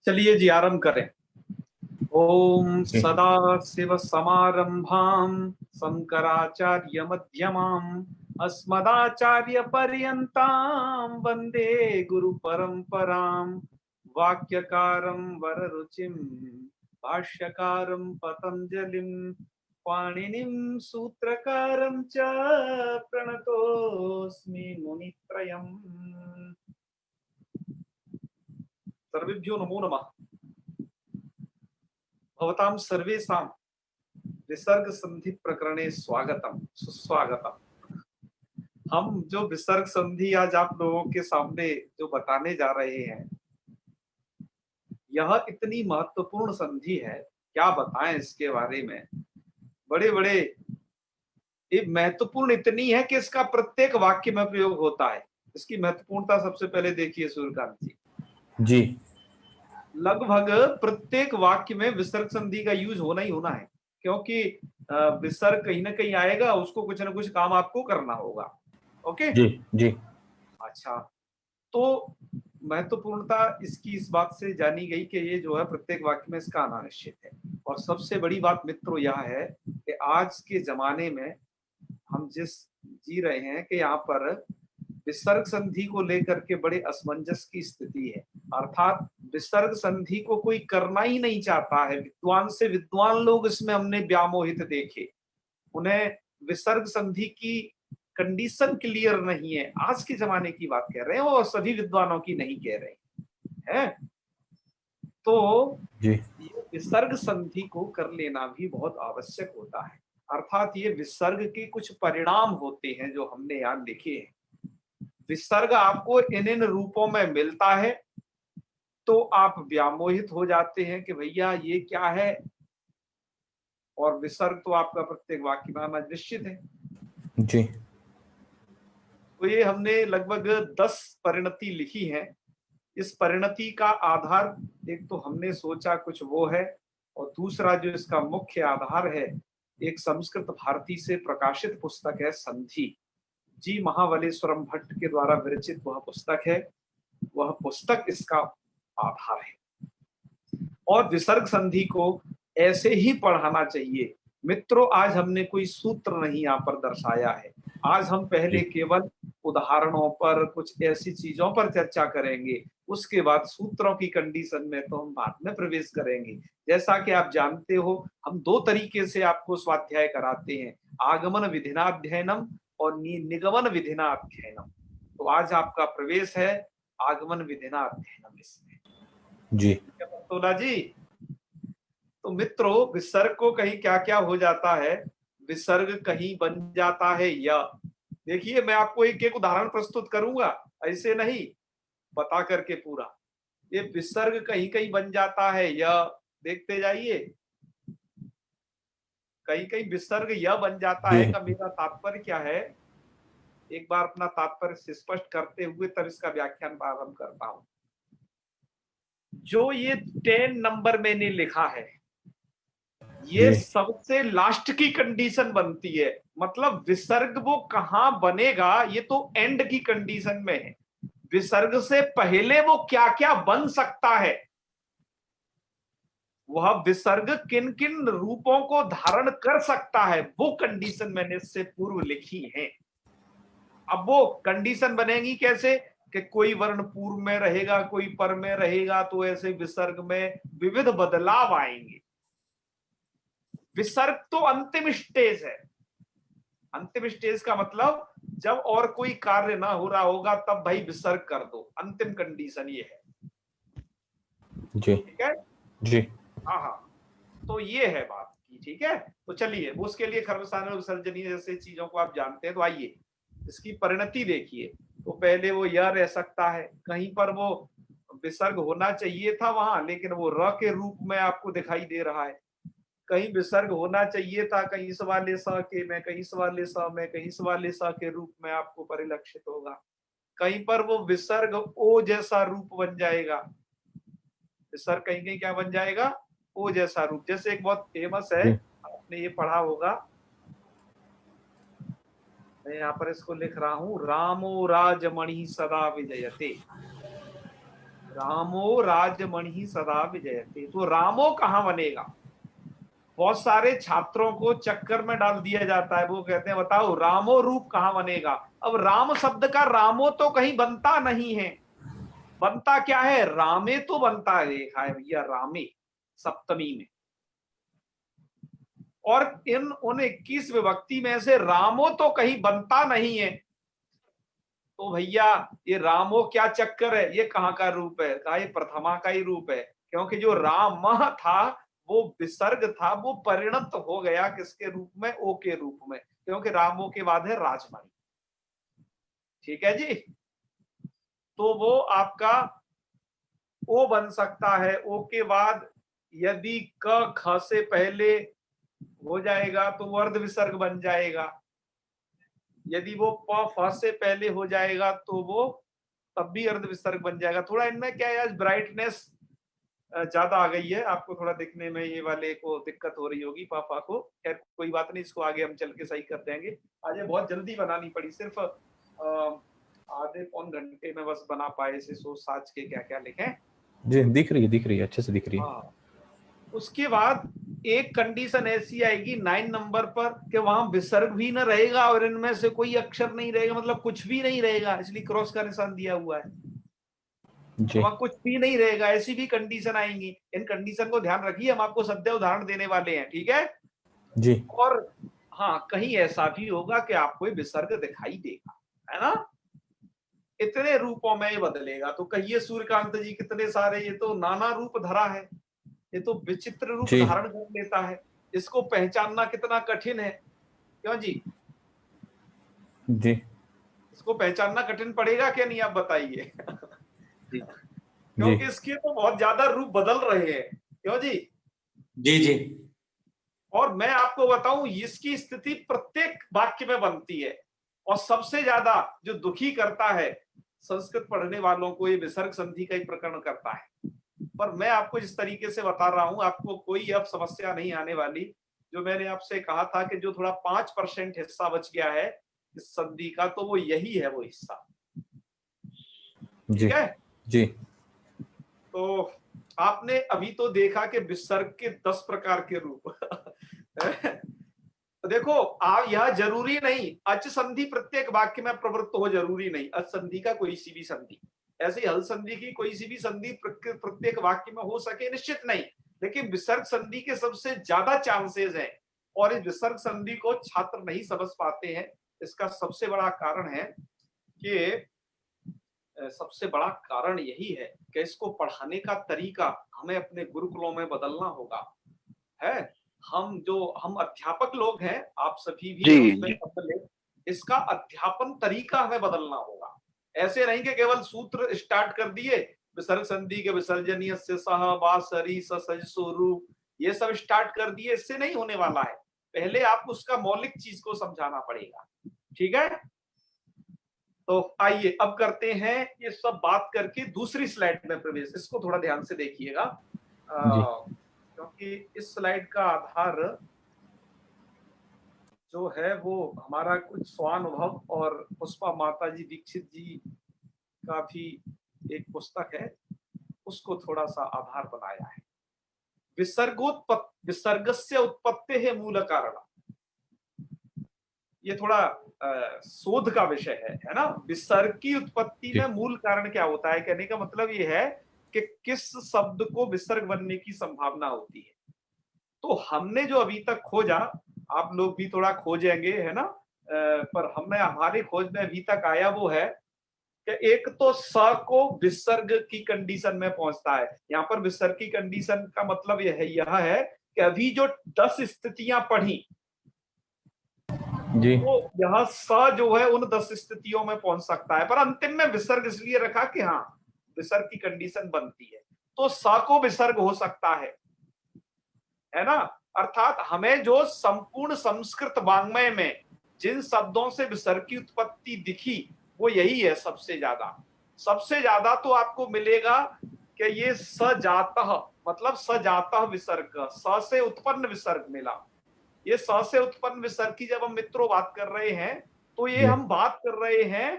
चलिए जी आरंभ करें। ओम जी। सदा शिव समारंभाम शंकराचार्य मध्यमाम अस्मदाचार्य पर्यंताम वंदे गुरु परंपराम। वाक्यकारं वररुचिं भाष्यकारं पतंजलिं पाणिनिं सूत्रकारं च प्रणतोऽस्मि मुनित्रयम्। सर्वेभ्यो नमो नमः। भवतां सर्वेषां विसर्ग संधि प्रकरणे स्वागतम सुस्वागतम। हम जो विसर्ग संधि आज आप लोगों के सामने जो बताने जा रहे हैं, यह इतनी महत्वपूर्ण संधि है, क्या बताएं इसके बारे में। बड़े बड़े ये महत्वपूर्ण इतनी है कि इसका प्रत्येक वाक्य में प्रयोग होता है। इसकी महत्वपूर्णता सबसे पहले देखिए सूर्यकांत जी। जी। लगभग प्रत्येक वाक्य में विसर्ग संधि का यूज होना ही होना है, क्योंकि विसर्ग कहीं ना कहीं आएगा, उसको कुछ ना कुछ काम आपको करना होगा। ओके जी। जी। अच्छा, तो महत्वपूर्णता इसकी इस बात से जानी गई कि ये जो है प्रत्येक वाक्य में इसका आना निश्चित है। और सबसे बड़ी बात मित्रों यह है कि आज के जमाने में हम जिस जी रहे हैं कि यहाँ पर विसर्ग संधि को लेकर के बड़े असमंजस की स्थिति है। अर्थात विसर्ग संधि को कोई करना ही नहीं चाहता है। विद्वान से विद्वान लोग इसमें हमने व्यामोहित देखे, उन्हें विसर्ग संधि की कंडीशन क्लियर नहीं है। आज के जमाने की बात कह रहे हैं और सभी विद्वानों की नहीं कह रहे हैं। तो जी। ये विसर्ग संधि को कर लेना भी बहुत आवश्यक होता है। अर्थात ये विसर्ग के कुछ परिणाम होते हैं जो हमने यहाँ लिखे हैं। विसर्ग आपको इन रूपों में मिलता है तो आप व्यामोहित हो जाते हैं कि भैया ये क्या है, और विसर्ग तो आपका प्रत्येक वाक्य में आना निश्चित है। जी। तो ये हमने लगभग 10 परिणति लिखी है। इस परिणति का आधार एक तो हमने सोचा कुछ वो है, और दूसरा जो इसका मुख्य आधार है, एक संस्कृत भारती से प्रकाशित पुस्तक है संधि, जी महाबलेश्वरम भट्ट के द्वारा विरचित वह पुस्तक है। वह पुस्तक इसका आधार है। और विसर्ग संधि को ऐसे ही पढ़ाना चाहिए मित्रों। आज हमने कोई सूत्र नहीं यहाँ पर दर्शाया है। आज हम पहले केवल उदाहरणों पर, कुछ ऐसी चीजों पर चर्चा करेंगे, उसके बाद सूत्रों की कंडीशन में तो हम बाद में प्रवेश करेंगे। जैसा कि आप जानते हो, हम दो तरीके से आपको स्वाध्याय कराते हैं, आगमन विधिनाध्ययनम और निगमन विधिनाध्ययनम। तो आज आपका प्रवेश है आगमन विधिनाध्ययनम इसमें। जी। तोला जी, तो मित्रों विसर्ग को कहीं क्या क्या हो जाता है। विसर्ग कहीं बन जाता है या, देखिए मैं आपको एक एक उदाहरण प्रस्तुत करूंगा, ऐसे नहीं बता करके पूरा। ये विसर्ग कहीं कहीं बन जाता है या, देखते जाइए, कहीं कहीं विसर्ग यह बन जाता जी। है। का मेरा तात्पर्य क्या है, एक बार अपना तात्पर्य स्पष्ट करते हुए तब इसका व्याख्यान प्रारंभ करता हूं। जो ये 10 नंबर मैंने लिखा है, ये जी। सबसे लास्ट की कंडीशन बनती है। मतलब विसर्ग वो कहां बनेगा, ये तो एंड की कंडीशन में है। विसर्ग से पहले वो क्या क्या बन सकता है, वह विसर्ग किन किन रूपों को धारण कर सकता है, वो कंडीशन मैंने इससे पूर्व लिखी है। अब वो कंडीशन बनेगी कैसे कि कोई वर्ण पूर्व में रहेगा, कोई पर में रहेगा, तो ऐसे विसर्ग में विविध बदलाव आएंगे। विसर्ग तो अंतिम स्टेज है। अंतिम स्टेज का मतलब जब और कोई कार्य ना हो रहा होगा तब भाई विसर्ग कर दो, अंतिम कंडीशन ये है। जी। ठीक है, जी। हाँ हाँ, तो ये है बात की। ठीक है, तो चलिए उसके लिए खर्वसार विसर्जनी जैसे चीजों को आप जानते हैं, तो आइए इसकी परिणति देखिए। तो पहले वो यह रह सकता है, कहीं पर वो विसर्ग होना चाहिए था वहां, लेकिन वो र के रूप में आपको दिखाई दे रहा है। कहीं विसर्ग होना चाहिए था कहीं सवाले स के में, कहीं सवाले स में, कहीं सवाले स के रूप में आपको परिलक्षित होगा। कहीं पर वो विसर्ग ओ जैसा रूप बन जाएगा। विसर्ग कहीं कहीं क्या बन जाएगा, ओ जैसा रूप। जैसे एक बहुत फेमस है, जी। आपने ये पढ़ा होगा, मैं यहाँ पर इसको लिख रहा हूं, रामो राजमणि सदा विजयते। रामो राजमणि सदा विजयते। तो रामो कहाँ बनेगा? बहुत सारे छात्रों को चक्कर में डाल दिया जाता है। वो कहते हैं बताओ रामो रूप कहाँ बनेगा? अब राम शब्द का रामो तो कहीं बनता नहीं है। बनता क्या है? रामे तो बनता है, देखा है भैया, रामे सप्तमी में। और इन उन 21 विभक्ति में से रामो तो कहीं बनता नहीं है। तो भैया ये रामो क्या चक्कर है? ये कहाँ का रूप है? कहा ये प्रथमा का ही रूप है, क्योंकि जो राम था वो विसर्ग था, वो परिणत हो गया किसके रूप में? ओ के रूप में, क्योंकि रामो के बाद है राजमणि। ठीक है जी। तो वो आपका ओ बन सकता है। ओ के बाद यदि क ख से पहले हो जाएगा तो वो अर्ध विसर्ग बन जाएगा। यदि वो प फ से पहले हो जाएगा तो वो तब भी अर्ध विसर्ग बन जाएगा। थोड़ा इनमें क्या है, ब्राइटनेस ज्यादा आ गई है, आपको थोड़ा दिखने में ये वाले को दिक्कत हो रही होगी पापा को। खैर कोई बात नहीं, इसको आगे हम चल के सही कर देंगे। आज ये बहुत जल्दी बनानी पड़ी, सिर्फ आधे पौन घंटे में बस बना पाए इसे, सोच साच के क्या क्या लिखें। जी दिख रही है, अच्छे से दिख रही है। हाँ, उसके बाद एक कंडीशन ऐसी आएगी 9 नंबर पर कि वहां विसर्ग भी न रहेगा और इनमें से कोई अक्षर नहीं रहेगा, मतलब कुछ भी नहीं रहेगा, इसलिए क्रॉस का निशान दिया हुआ है। जी वहां कुछ भी नहीं रहेगा, ऐसी भी कंडीशन आएंगी। इन कंडीशन को ध्यान रखिए, हम आपको सद्य उदाहरण देने वाले हैं, ठीक है। जी और हाँ, कहीं ऐसा भी होगा कि आपको विसर्ग दिखाई देगा, है ना। इतने रूपों में ये बदलेगा। तो कहिए सूर्यकांत जी, कितने सारे, ये तो नाना रूप धरा है, ये तो विचित्र रूप जी धारण कर लेता है। इसको पहचानना कितना कठिन है, क्यों जी? जी इसको पहचानना कठिन पड़ेगा क्या नहीं, आप बताइए। जी क्योंकि इसके तो बहुत ज्यादा रूप बदल रहे हैं, क्यों जी? जी जी और मैं आपको बताऊं, इसकी स्थिति प्रत्येक वाक्य में बनती है। और सबसे ज्यादा जो दुखी करता है संस्कृत पढ़ने वालों को, ये विसर्ग संधि का ही प्रकरण करता है। पर मैं आपको जिस तरीके से बता रहा हूं, आपको कोई अब समस्या नहीं आने वाली। जो मैंने आपसे कहा था कि जो थोड़ा 5% हिस्सा बच गया है इस संधि का, तो वो यही है वो हिस्सा। जी ठीक है। जी तो आपने अभी तो देखा कि विसर्ग के 10 प्रकार के रूप। देखो, आप यह जरूरी नहीं अच संधि प्रत्येक वाक्य में प्रवृत्त हो, जरूरी नहीं अच संधि का कोई सी भी संधि। ऐसे हल संधि की कोई सी भी संधि प्रत्येक वाक्य में हो सके, निश्चित नहीं। लेकिन विसर्ग संधि के सबसे ज्यादा चांसेस हैं, और इस विसर्ग संधि को छात्र नहीं समझ पाते हैं। इसका सबसे बड़ा कारण है कि सबसे बड़ा कारण यही है कि इसको पढ़ाने का तरीका हमें अपने गुरुकुलों में बदलना होगा। है, हम अध्यापक लोग हैं, आप सभी भी हैं उसमें सम्मिलित। इसका अध्यापन तरीका हमें बदलना होगा। ऐसे नहीं कि केवल सूत्र स्टार्ट कर दिए, विसर्ग संधि के विसर्जनीय से सह बासरी सज स्वरूप, ये सब स्टार्ट कर दिए, इससे नहीं होने वाला है। पहले आपको उसका मौलिक चीज को समझाना पड़ेगा, ठीक है। तो आइए अब करते हैं ये सब बात करके दूसरी स्लाइड में प्रवेश। इसको थोड़ा ध्यान से देखिएगा, क्योंकि इस स्लाइड का आधार जो है वो हमारा कुछ स्वानुभव और पुष्पा माता जी दीक्षित जी का भी एक पुस्तक है, उसको थोड़ा सा आधार बनाया है। विसर्गस्य उत्पत्ति है मूल कारण, ये थोड़ा शोध का विषय है ना। विसर्ग की उत्पत्ति में मूल कारण क्या होता है? कहने का मतलब ये है कि किस शब्द को विसर्ग बनने की संभावना होती है। तो हमने जो अभी तक खोजा, आप लोग भी थोड़ा खोजेंगे, है ना। पर हमें, हमारे खोज में अभी तक आया वो है कि एक तो स को विसर्ग की कंडीशन में पहुंचता है। यहाँ पर विसर्ग की कंडीशन का मतलब यह है कि अभी जो 10 स्थितियां पढ़ी, जी तो यह स जो है उन 10 स्थितियों में पहुंच सकता है। पर अंतिम में विसर्ग इसलिए रखा कि हाँ, विसर्ग की कंडीशन बनती है, तो स को विसर्ग हो सकता है ना। अर्थात हमें जो संपूर्ण संस्कृत वाङ्मय में जिन शब्दों से विसर्ग की उत्पत्ति दिखी, वो यही है सबसे ज्यादा तो आपको मिलेगा कि ये सजातः, मतलब सजातः विसर्ग, स से उत्पन्न विसर्ग मिला। ये स से उत्पन्न विसर्ग की जब हम मित्रों बात कर रहे हैं, तो ये हम बात कर रहे हैं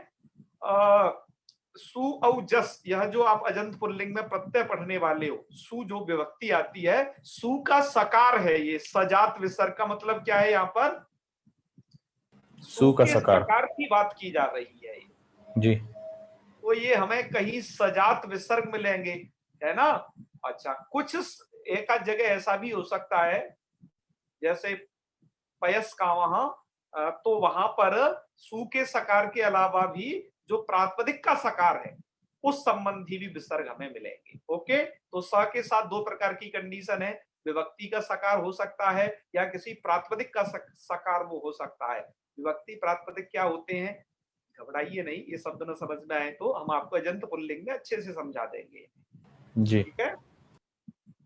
सु औ जस, यह जो आप अजंत पुल्लिंग में प्रत्यय पढ़ने वाले हो, सु जो विभक्ति आती है, सु का सकार है ये, सजात विसर्ग का मतलब क्या है, यहाँ पर सु का के सकार। सकार की बात की जा रही है। जी तो ये हमें कहीं सजात विसर्ग मिलेंगे, है ना। अच्छा, कुछ एक आध जगह ऐसा भी हो सकता है, जैसे पयस का वहां, तो वहां पर सु के सकार के अलावा भी जो प्रातिपदिक का सकार है उस संबंधी भी विसर्ग हमें मिलेंगे। ओके, तो स के साथ दो प्रकार की कंडीशन है, विभक्ति का सकार हो सकता है या किसी प्रातिपदिक का सकार वो हो सकता है। विभक्ति प्रातिपदिक क्या होते हैं, घबराइए नहीं, ये शब्द न समझ में आए तो हम आपको अजंत पुल्लिंग में अच्छे से समझा देंगे। जी ठीक है,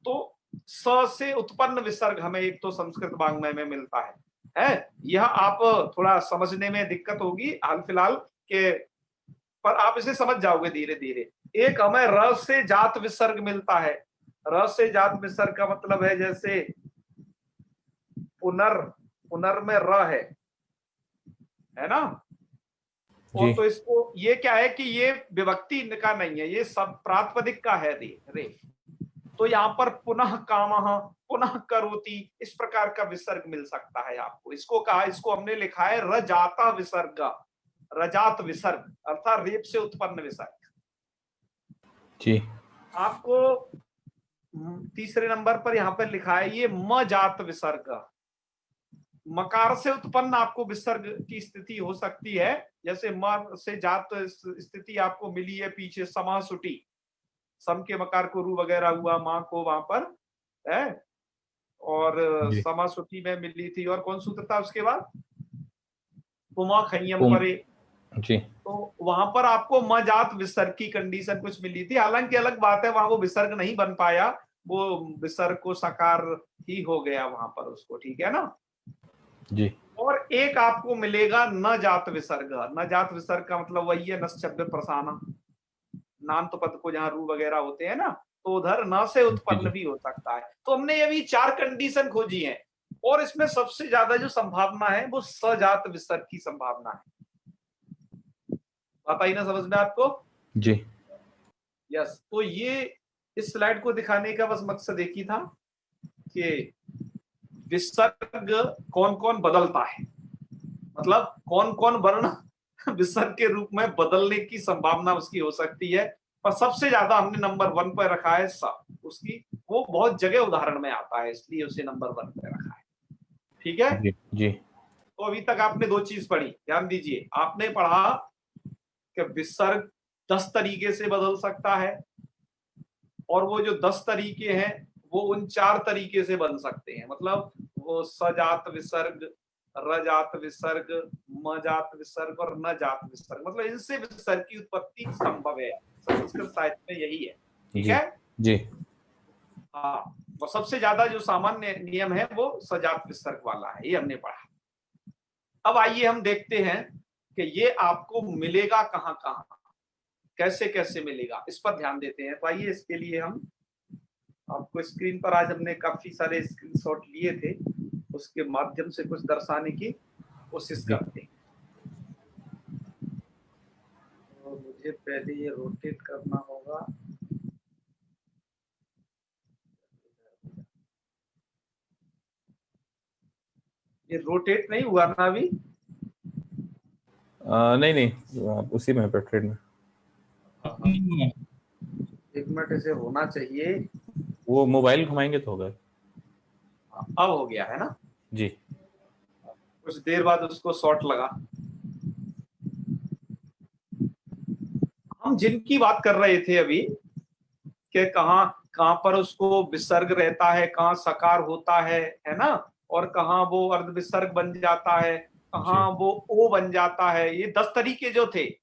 तो स से उत्पन्न विसर्ग हमें एक तो संस्कृत वाङ्मय में मिलता है। यह आप थोड़ा समझने में दिक्कत होगी हाल फिलहाल के, पर आप इसे समझ जाओगे धीरे धीरे। एक हमें र से जात विसर्ग मिलता है। र से जात विसर्ग का मतलब है जैसे पुनर, पुनर में र है ना। और जी तो इसको, ये क्या है कि ये विभक्ति का नहीं है, ये सब प्रातिपदिक का है रे। तो यहाँ पर पुनः कामः, पुनः करोति, इस प्रकार का विसर्ग मिल सकता है आपको। इसको कहा, इसको हमने लिखा है रजाता विसर्ग, रजात विसर्ग अर्थात रेप से उत्पन्न विसर्ग। जी आपको तीसरे नंबर पर यहाँ पर लिखा है ये म जात विसर्ग, मकार से उत्पन्न आपको विसर्ग की स्थिति हो सकती है, जैसे म से जात स्थिति आपको मिली है पीछे, समा सुटी, सम के मकार को रू वगैरह हुआ, मां को वहां पर है, और जी समा सुटी में मिली थी। और कौन सूत्र था उसके बाद, पुमा खय्यम पुम परे, जी तो वहां पर आपको म जात विसर्ग की कंडीशन कुछ मिली थी। हालांकि अलग बात है, वहां वो विसर्ग नहीं बन पाया, वो विसर्ग को सकार ही हो गया वहां पर उसको, ठीक है ना। जी और एक आपको मिलेगा न जात विसर्ग। न जात विसर्ग का मतलब वही है नश्चब्य प्रसाना, नान्त पद को जहां रू वगैरह होते हैं ना, तो उधर न से उत्पन्न जी भी हो सकता है। तो हमने ये भी 4 कंडीशन खोजी है, और इसमें सबसे ज्यादा जो संभावना है वो सजात विसर्ग की संभावना है। बात आई ना समझ में आपको। जी यस, तो ये इस स्लाइड को दिखाने का बस मकसद एक ही था कि विसर्ग कौन कौन बदलता है, मतलब कौन कौन वर्ण विसर्ग के रूप में बदलने की संभावना उसकी हो सकती है। पर सबसे ज्यादा हमने नंबर 1 पर रखा है स, उसकी वो बहुत जगह उदाहरण में आता है, इसलिए उसे नंबर 1 पर रखा है। ठीक है, जी जी तो अभी तक आपने 2 चीज पढ़ी, ध्यान दीजिए। आपने पढ़ा कि विसर्ग 10 तरीके से बदल सकता है, और वो जो 10 तरीके हैं वो उन 4 तरीके से बन सकते हैं, मतलब वो सजात विसर्ग, रजात विसर्ग, मजात विसर्ग और न जात विसर्ग, मतलब इनसे विसर्ग की उत्पत्ति संभव है। संस्कृत साहित्य में यही है, ठीक जी है। जी हाँ, वो सबसे ज्यादा जो सामान्य नियम है वो सजात विसर्ग वाला है, ये हमने पढ़ा। अब आइए हम देखते हैं कि ये आपको मिलेगा कहाँ कहाँ, कैसे कैसे मिलेगा, इस पर ध्यान देते हैं। तो आइए इसके लिए हम आपको स्क्रीन पर, आज हमने काफी सारे स्क्रीनशॉट लिए थे, उसके माध्यम से कुछ दर्शाने की कोशिश जी करते हैं। तो मुझे पहले ये रोटेट करना होगा। ये रोटेट नहीं हुआ ना अभी? नहीं नहीं, आप उसी में पोर्ट्रेट में। एक मिनट, इसे होना चाहिए। वो मोबाइल घुमाएंगे तो होगा। अब हो गया है ना, जी कुछ देर बाद उसको शॉर्ट लगा। हम जिनकी बात कर रहे थे अभी कि कहाँ कहाँ पर उसको विसर्ग रहता है, कहाँ सकार होता है ना, और कहाँ वो अर्ध विसर्ग बन जाता है, कहाँ जी वो ओ बन जाता है, ये 10 तरीके जो थे। जी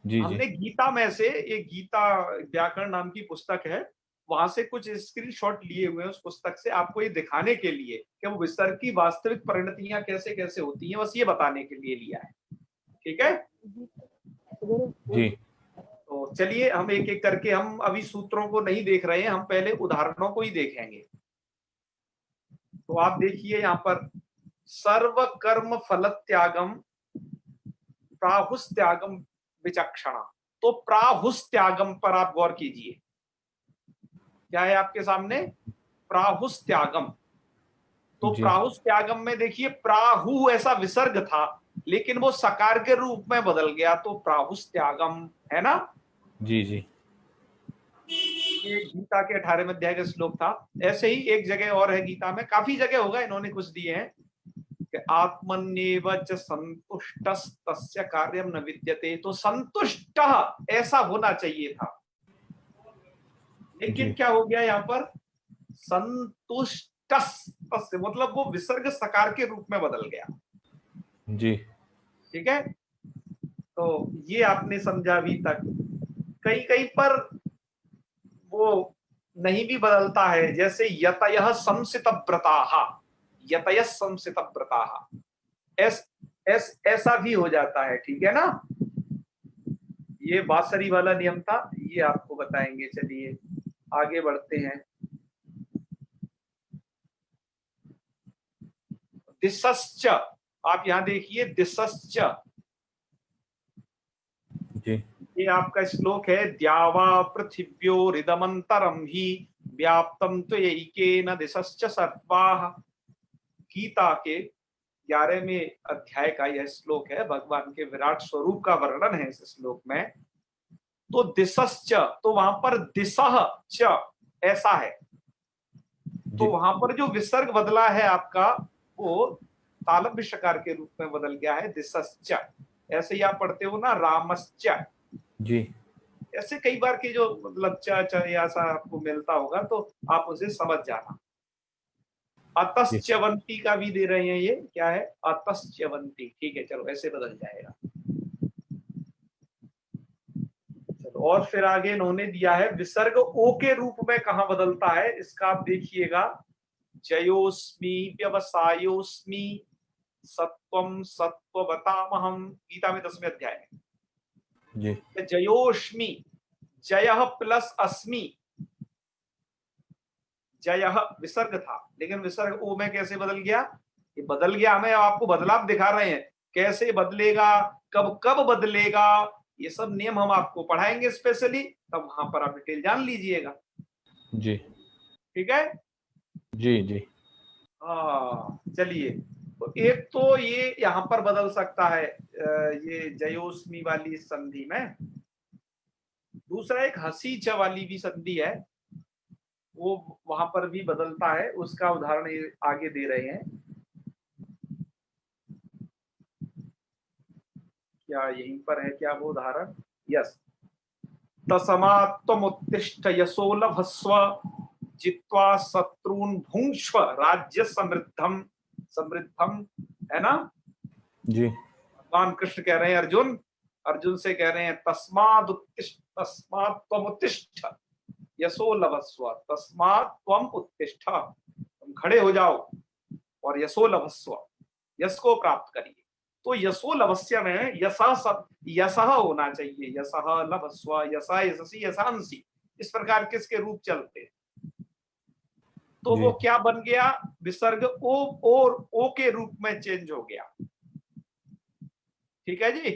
जी हमने गीता में से, एक गीता व्याकरण नाम की पुस्तक है, वहां से कुछ स्क्रीनशॉट लिए हुए हैं उस पुस्तक से, आपको ये दिखाने के लिए कि वो विसर्ग की वास्तविक परिणतियां कैसे कैसे होती हैं, बस ये बताने के लिए लिया है। ठीक है, जी तो चलिए हम एक एक करके, हम अभी सूत्रों को नहीं देख रहे हैं, हम पहले उदाहरणों को ही देखेंगे। तो आप देखिए यहाँ पर, सर्व कर्म फल त्यागम प्राहुस त्यागम विचक्षणा, तो प्राहुस्त्यागम पर आप गौर कीजिए, क्या है आपके सामने, प्राहुस्त्यागम। तो जी। प्राहुस्त्यागम में देखिए प्राहु ऐसा विसर्ग था, लेकिन वो सकार के रूप में बदल गया, तो प्राहुस्त्यागम है ना। जी जी ये गीता के 18वें अध्याय का श्लोक था। ऐसे ही एक जगह और है गीता में, काफी जगह होगा, इन्होंने कुछ दिए हैं कि आत्मन्येव च संतुष्टस्तस्य कार्यम न विद्यते। तो संतुष्ट ऐसा होना चाहिए था, लेकिन जी क्या हो गया यहाँ पर, संतुष्ट मतलब वो विसर्ग सकार के रूप में बदल गया। जी ठीक है, तो ये आपने समझा अभी तक। कहीं कहीं पर वो नहीं भी बदलता है, जैसे यतयः संसित व्रताः, यतयः संसित व्रताः, ऐसा भी हो जाता है। ठीक है ना, ये बांसुरी वाला नियम था, ये आपको बताएंगे। चलिए आगे बढ़ते हैं। दिशश्च, आप यहां देखिए दिशश्च, जी ये आपका श्लोक है, द्यावा पृथिव्योरिदमन्तरं हि व्याप्तं त्वयैकेन दिशश्च सर्वाः। गीता के 11वें अध्याय का यह श्लोक है, भगवान के विराट स्वरूप का वर्णन है इस श्लोक में। तो दिशश्च, तो वहां पर दिशः च ऐसा है, तो जी वहां पर जो विसर्ग बदला है आपका, वो तालव्य शकार के रूप में बदल गया है, दिशश्च। ऐसे ही आप पढ़ते हो ना, रामश्च, जी ऐसे कई बार के जो मतलब च ऐसा आपको मिलता होगा, तो आप उसे समझ जाना। अतश्च्यवंती का भी दे रहे हैं, ये क्या है, अतश्च्यवंती। ठीक है, चलो ऐसे बदल जाएगा। चलो, और फिर आगे इन्होंने दिया है विसर्ग ओ के रूप में कहां बदलता है, इसका आप देखिएगा। जयोस्मि व्यवसायोस्मि सत्वम सत्ववतामहम, गीता में 10वें अध्याय में। जी जयोस्मि, जयः प्लस अस्मि, जयः विसर्ग था, लेकिन विसर्ग ओ में कैसे बदल गया, ये बदल गया। हमें आपको बदलाव दिखा रहे हैं, कैसे बदलेगा, कब कब बदलेगा, ये सब नियम हम आपको पढ़ाएंगे स्पेशली, तब वहां पर आप डिटेल जान लीजिएगा। जी ठीक है, जी जी हाँ चलिए। तो एक तो ये यहां पर बदल सकता है, ये जयोस्मी वाली संधि में। दूसरा एक हसी च वाली भी संधि है, वो वहां पर भी बदलता है, उसका उदाहरण ये आगे दे रहे हैं। क्या यहीं पर है क्या वो उदाहरण, यस। तस्मात्त्वमुत्तिष्ठ यशो लभस्व जित्वा शत्रून् भुङ्क्ष्व राज्य समृद्धम, समृद्धम है ना। जी भगवान कृष्ण कह रहे हैं अर्जुन, अर्जुन से कह रहे हैं तस्मात् त्वमुत्तिष्ठ यशो लभस्व, तस्मात् त्वम उत्तिष्ठ, तुम खड़े हो जाओ और यशो लभस्व, यश को प्राप्त करिए। तो यशो लभस्य में यशः सब यशः होना चाहिए, यशः लभस्व, यशः यशसी यशांसी, इस प्रकार किसके रूप चलते हैं। तो जी वो क्या बन गया, विसर्ग ओ और ओ के रूप में चेंज हो गया। ठीक है जी,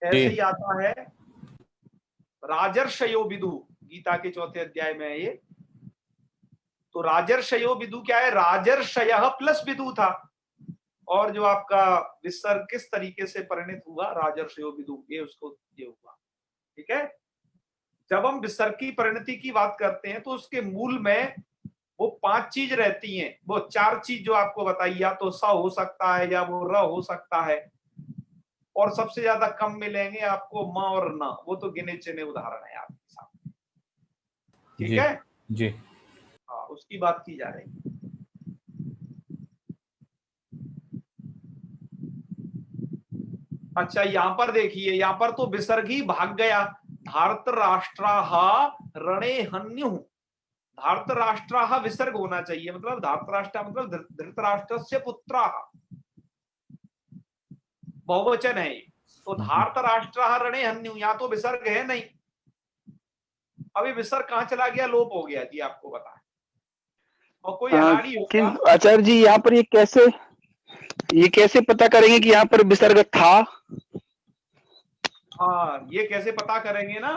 ऐसे ही आता है राजर्षयो विदु, गीता के 4थे अध्याय में है ये। तो राजर्षयो विदु क्या है, राजर्षयः प्लस विदु था, और जो आपका विसर्ग किस तरीके से परिणित हुआ, राजर्षयो विदु, ये उसको ये हुआ। ठीक है, जब हम विसर्ग की परिणति की बात करते हैं, तो उसके मूल में वो 5 चीज रहती हैं, वो 4 चीज जो आपको बताई, या तो स हो सकता है, या वो र हो सकता है, और सबसे ज्यादा कम मिलेंगे आपको म और न, वो तो गिने चुने उदाहरण है आपके सामने। ठीक जी है, जी हाँ उसकी बात की जा रही है। अच्छा यहाँ पर देखिए, यहाँ पर तो विसर्ग ही भाग गया, धार्तराष्ट्राः रणे हन्युः, धार्तराष्ट्राः विसर्ग होना चाहिए, मतलब धार्तराष्ट्र मतलब धृतराष्ट्रस्य पुत्राः, बहुवचन है। तो धार्तराष्ट्राः रणे हन्युः, यहाँ तो विसर्ग है नहीं। अभी विसर्ग कहाँ चला गया, लोप हो गया जी, आपको पता है। और कोई अनाड़ी होगा, आचार्य जी यहाँ पर ये कैसे पता करेंगे कि यहाँ पर विसर्ग था। हाँ, ये कैसे पता करेंगे ना,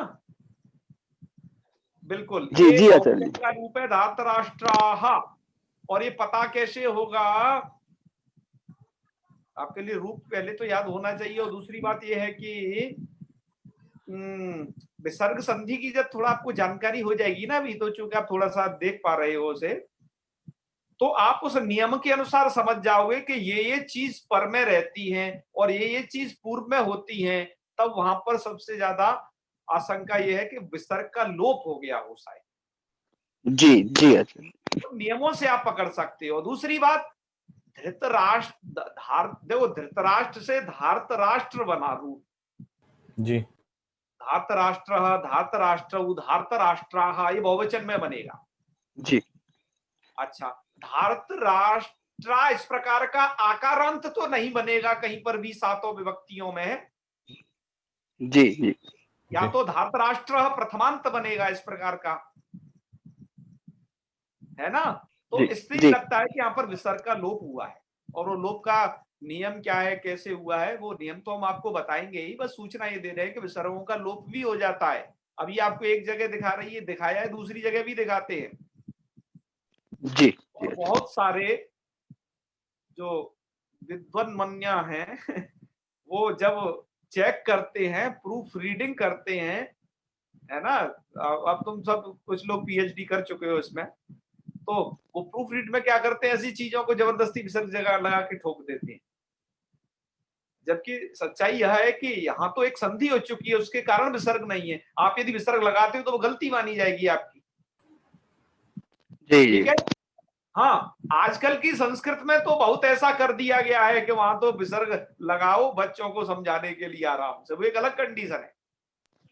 बिल्कुल, जी ये जी आचार्य बहुवचन जी। का रूप है धार्तराष्ट्राः। और ये पता कैसे होगा, आपके लिए रूप पहले तो याद होना चाहिए, और दूसरी बात ये है कि विसर्ग संधि की जब थोड़ा आपको जानकारी हो जाएगी ना, अभी तो चूंकि आप थोड़ा सा देख पा रहे हो उसे, तो आप उस नियम के अनुसार समझ जाओगे कि ये चीज पर में रहती हैं और ये चीज पूर्व में होती हैं, तब वहां पर सबसे ज्यादा आशंका ये है कि विसर्ग का लोप हो गया हो शायद। जी जी आचार्य। तो नियमों से आप पकड़ सकते हो। दूसरी बात, धृतराष्ट्र देखो, धृतराष्ट्र से धार्तराष्ट्र बना रूप, जी धार्तराष्ट्र, धार्तराष्ट्र, धार्तराष्ट्राः, ये बहुवचन में बनेगा। जी अच्छा, धार्तराष्ट्रा इस प्रकार का आकारांत तो नहीं बनेगा कहीं पर भी सातों विभक्तियों में, जी जी या जी तो धार्तराष्ट्र प्रथमांत बनेगा इस प्रकार का, है ना। तो जी इसलिए जी लगता है कि यहाँ पर विसर्ग का लोप हुआ है। और वो लोप का नियम क्या है, कैसे हुआ है, वो नियम तो हम आपको बताएंगे ही, बस सूचना ये दे रहे हैं कि विसर्गों का लोप भी हो जाता है। अभी आपको एक जगह दिखा रही है, दिखाया है, दूसरी जगह भी दिखाते हैं। जी जी और आचार्य। बहुत सारे जो विद्वान मन्या हैं वो जब चेक करते हैं, प्रूफ रीडिंग करते हैं, है ना। अब तुम सब कुछ लोग पीएचडी कर चुके हो इसमें, तो वो प्रूफ रीड में क्या करते हैं, ऐसी चीजों को जबरदस्ती विसर्ग जगह लगा के ठोक देते हैं। जबकि सच्चाई यह है कि यहाँ तो एक संधि हो चुकी है, उसके कारण विसर्ग नहीं है। आप यदि विसर्ग लगाते हो तो वो गलती मानी जाएगी आपकी, जी जी ठीक है। हाँ, आजकल की संस्कृत में तो बहुत ऐसा कर दिया गया है कि वहां तो विसर्ग लगाओ बच्चों को समझाने के लिए आराम से, वो एक अलग कंडीशन है।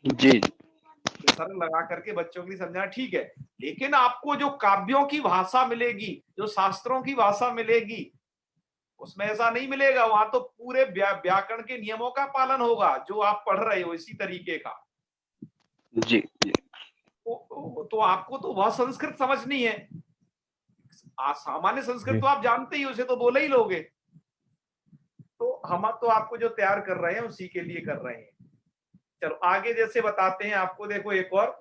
जी विसर्ग लगा करके बच्चों के लिए समझाना ठीक है, लेकिन आपको जो काव्यों की भाषा मिलेगी, जो शास्त्रों की भाषा मिलेगी, उसमें ऐसा नहीं मिलेगा। वहां तो पूरे व्याकरण के नियमों का पालन होगा, जो आप पढ़ रहे हो इसी तरीके का। जी जी तो आपको तो वह संस्कृत समझनी है। सामान्य संस्कृत जी तो आप जानते ही, उसे तो बोले ही लोगे। तो हम तो आपको जो तैयार कर रहे हैं उसी के लिए कर रहे हैं। चलो आगे जैसे बताते हैं आपको, देखो एक और,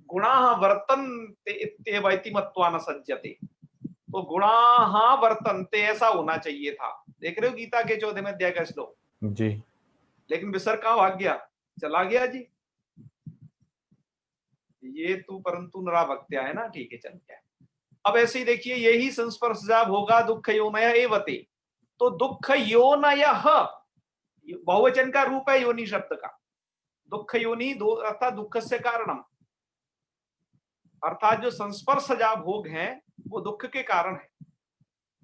गुणाः वर्तन्ते इत्येव इति मत्वा न सज्जते। तो गुणाः वर्तन्ते ऐसा होना चाहिए था, देख रहे हो गीता के 14वें अध्याय का श्लोक। जी लेकिन विसर्ग कहां भाग गया, चला गया जी। ये तू परंतु नरा भक्त्या है ना, ठीक है, चल गया। अब ऐसे ही देखिए, यही संस्पर्शजाब होगा दुख योनय एवते। तो दुख योनयः बहुवचन का रूप है योनि शब्द का। दुख योनि दो अर्थात दुख से कारणम, अर्थात जो संस्पर्शजा भोग हैं वो दुख के कारण है।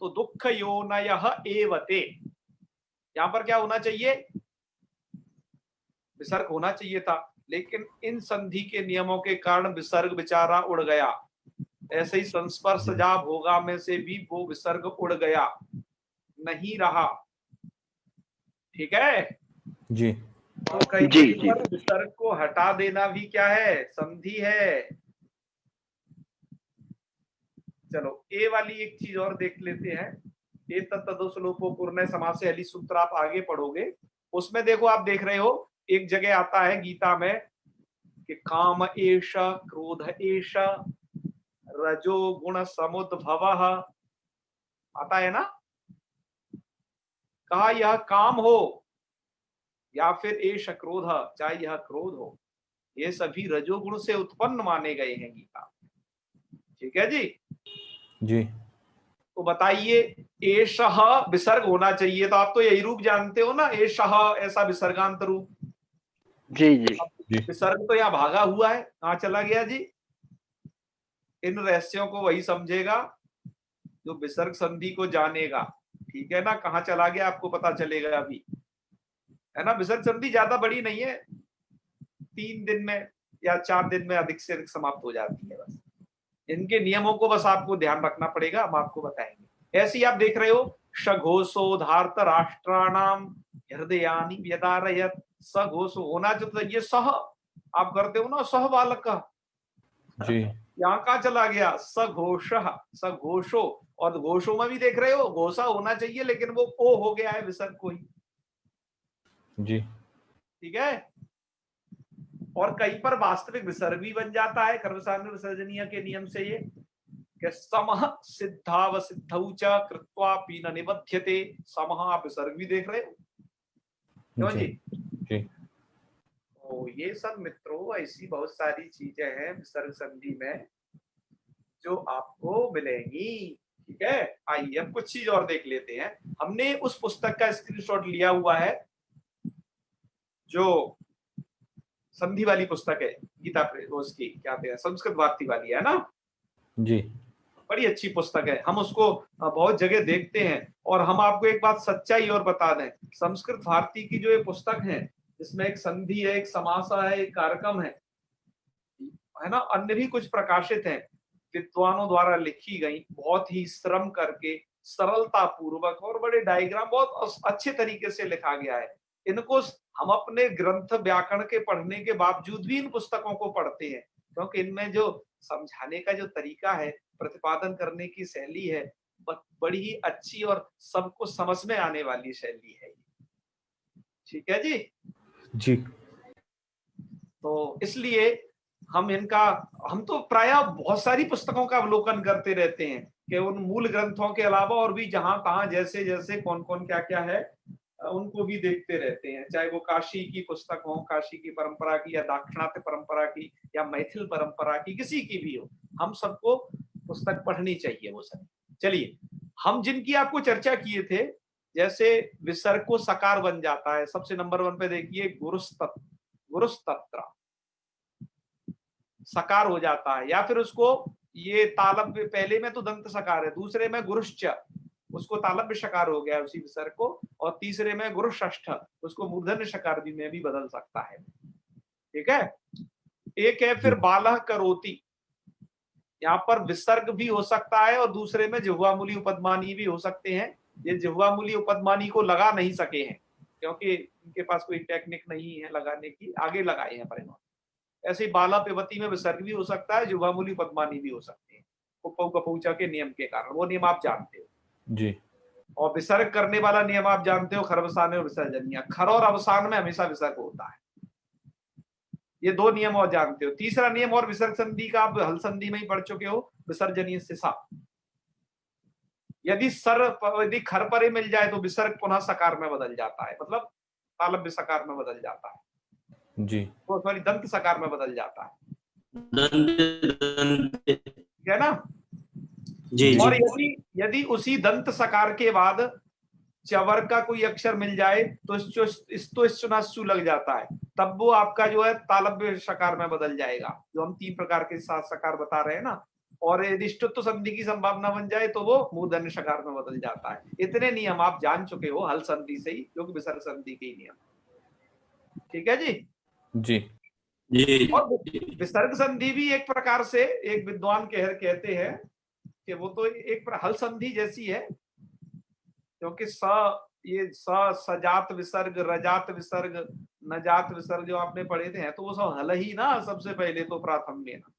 तो दुख योनयः एवते, यहां पर क्या होना चाहिए, विसर्ग होना चाहिए था, लेकिन इन संधि के नियमों के कारण विसर्ग बेचारा उड़ गया। ऐसे ही संस्पर्शजा भोगा में से भी वो विसर्ग उड़ गया, नहीं रहा, ठीक है। जी तो कहीं जी कहीं जी पर विसर्ग को हटा देना भी क्या है, संधि है। चलो ए वाली एक चीज और देख लेते हैं। ए तत्तदोषलोपो पूर्ण समास से अली सूत्र आप आगे पढ़ोगे, उसमें देखो, आप देख रहे हो एक जगह आता है गीता में कि काम एष क्रोध एष रजो गुण समुद्भव, आता है ना। कहा यह काम हो या फिर एष क्रोध, चाहे यह क्रोध हो, ये सभी रजोगुण से उत्पन्न माने गए हैं गीता, ठीक है जी। जी तो बताइए, एषः विसर्ग होना चाहिए, तो आप तो यही रूप जानते हो ना, एषः ऐसा विसर्गांत रूप। जी जी जी विसर्ग तो यहाँ भागा हुआ है, कहां चला गया जी। इन रहस्यों को वही समझेगा जो विसर्ग संधि को जानेगा, ठीक है ना। कहां चला गया आपको पता चलेगा अभी, है ना। विसर्ग संधि ज्यादा बड़ी नहीं है, 3 दिन में या 4 दिन में अधिक से अधिक समाप्त हो जाती है। बस इनके नियमों को बस आपको ध्यान रखना पड़ेगा, हम आपको बताएंगे। ऐसे ही आप देख रहे हो, सघोषो धार्त राष्ट्राणाम हृदयानि व्यदारयत, सघोषो होना जो चाहिए सह, आप करते हो ना सह बालक का, जी यहाँ कहाँ चला गया, सघोष, सघोषो। और घोषों में भी देख रहे हो घोषा होना चाहिए, लेकिन वो ओ हो गया है विसर्ग को ही। जी ठीक है। और कहीं पर वास्तविक विसर्ग भी बन जाता है खर्वसान्य विसर्जनीय के नियम से, ये कि समः सिद्धाव सिद्धौ च कृत्वा पीन निबध्यते। समः आप विसर्ग भी देख रहे हो, क्यों जी? जी तो ये सब मित्रों ऐसी बहुत सारी चीजें हैं विसर्ग संधि में जो आपको मिलेंगी। ठीक है, आइए अब कुछ चीज और देख लेते हैं। हमने उस पुस्तक का स्क्रीनशॉट लिया हुआ है जो संधि वाली पुस्तक है, गीता उसकी क्या कहते हैं, संस्कृत भारती वाली है ना। जी बड़ी अच्छी पुस्तक है, हम उसको बहुत जगह देखते हैं। और हम आपको एक बात सच्चाई और बता दें, संस्कृत भारती की जो ये पुस्तक है, इसमें एक संधि है, एक समासा है, एक कारकम है ना, अन्य भी कुछ प्रकाशित हैं, विद्वानों द्वारा लिखी गई, बहुत ही श्रम करके सरलता पूर्वक और बड़े डायग्राम बहुत अच्छे तरीके से लिखा गया है। इनको हम अपने ग्रंथ व्याकरण के पढ़ने के बावजूद भी इन पुस्तकों को पढ़ते हैं, क्योंकि इनमें जो समझाने का जो तरीका है, प्रतिपादन करने की शैली है, बड़ी ही अच्छी और सबको समझ में आने वाली शैली है। ठीक है जी। जी तो इसलिए हम तो प्रायः बहुत सारी पुस्तकों का अवलोकन करते रहते हैं कि उन मूल ग्रंथों के अलावा और भी जहां तहां जैसे जैसे कौन कौन क्या क्या है उनको भी देखते रहते हैं, चाहे वो काशी की पुस्तक हो, काशी की परंपरा की या दाक्षिणात्य परंपरा की या मैथिल परंपरा की, किसी की भी हो, हम सबको पुस्तक पढ़नी चाहिए वो सब। चलिए, हम जिनकी आपको चर्चा किए थे, जैसे विसर्ग को सकार बन जाता है, सबसे नंबर 1 पे देखिए गुरुस्तत्र सकार हो जाता है, या फिर उसको ये तालव्य, पहले में तो दंत सकार है, दूसरे में गुरुश्च, उसको तालव्य शकार हो गया उसी विसर्ग को, और तीसरे में गुरुष्ठ, उसको मूर्धन्य शकार भी में भी बदल सकता है। ठीक है। एक है फिर बालह करोति, यहाँ पर विसर्ग भी हो सकता है और दूसरे में जिह्वामूली उपदमानी भी हो सकते हैं। ये जिह्वामूली उपदमानी को लगा नहीं सके हैं क्योंकि इनके पास कोई टेक्निक नहीं है लगाने की, आगे लगाए हैं पर इन्होंने। ऐसे ही बाला पेवती में विसर्ग भी हो सकता है, जिह्वामूली उपदमानी भी हो सकते हैं, कुप्पौ कपौचा के नियम के कारण, वो नियम आप जानते हो जी। और विसर्ग करने वाला नियम आप जानते हो, खरवसान्य और विसर्जनीय। खर और अवसान में हमेशा विसर्ग होता है, ये 2 नियम और जानते हो। तीसरा नियम और विसर्ग संधि का आप हल संधि में ही पढ़ चुके हो, विसर्जनीय से सा। यदि खर परे मिल जाए तो विसर्ग पुनः सकार में बदल जाता है, मतलब तालव्य सकार में बदल जाता है जी, तो सॉरी दंत सकार में बदल जाता है, दंत ठीक है ना। जी और जी यदि उसी दंत सकार के बाद चवर का कोई अक्षर मिल जाए तो इस्तु लग जाता है, तब वो आपका जो है तालव्य शकार में बदल जाएगा, जो हम 3 प्रकार के साथ सकार बता रहे हैं ना। और यदि इष्टुत्व संधि की संभावना बन जाए तो वो मूर्धन्य शकार में बदल जाता है। इतने नियम आप जान चुके हो हल संधि से ही, जो कि विसर्ग संधि के ही नियम। ठीक है जी। जी जी और विसर्ग संधि भी एक प्रकार से, एक विद्वान कहते हैं कि वो तो एक हल संधि जैसी है, क्योंकि सजात विसर्ग, रजात विसर्ग, नजात विसर्ग जो आपने पढ़े थे तो वो सब हल ही ना, सबसे पहले तो प्राथम में ना।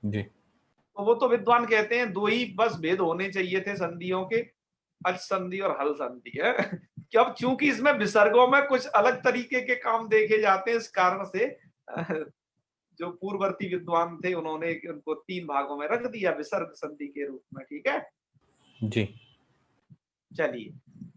जी तो वो तो विद्वान कहते हैं 2 ही बस भेद होने चाहिए थे संधियों के, अच संधि और हल संधि है। अब चूंकि इसमें विसर्गों में कुछ अलग तरीके के काम देखे जाते हैं, इस कारण से जो पूर्ववर्ती विद्वान थे उन्होंने उनको 3 भागों में रख दिया विसर्ग संधि के रूप में। ठीक है जी। चलिए,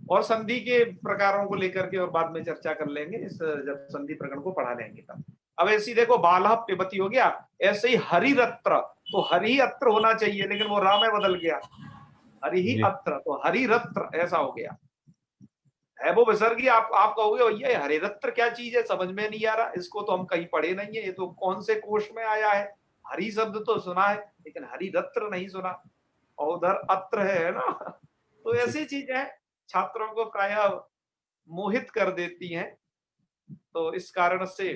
और संधि के प्रकारों को लेकर के और बाद में चर्चा कर लेंगे, इस जब संधि प्रकरण को पढ़ा लेंगे तब। अब ऐसी देखो, बालह पिबती हो गया, ऐसे ही हरिरत्र, तो हरि अत्र होना चाहिए लेकिन वो रा में बदल गया, हरि ही अत्र, तो हरिरत्र ऐसा हो गया है वो विसर्गी। आप कहोगे भैया हरिरत्र क्या चीज है, समझ में नहीं आ रहा, इसको तो हम कहीं पढ़े नहीं है, ये तो कौन से कोश में आया है। हरि शब्द तो सुना है लेकिन हरिरत्र नहीं सुना, और उधर अत्र है ना। तो ऐसी चीजें छात्रों को प्रायः मोहित कर देती हैं, तो इस कारण से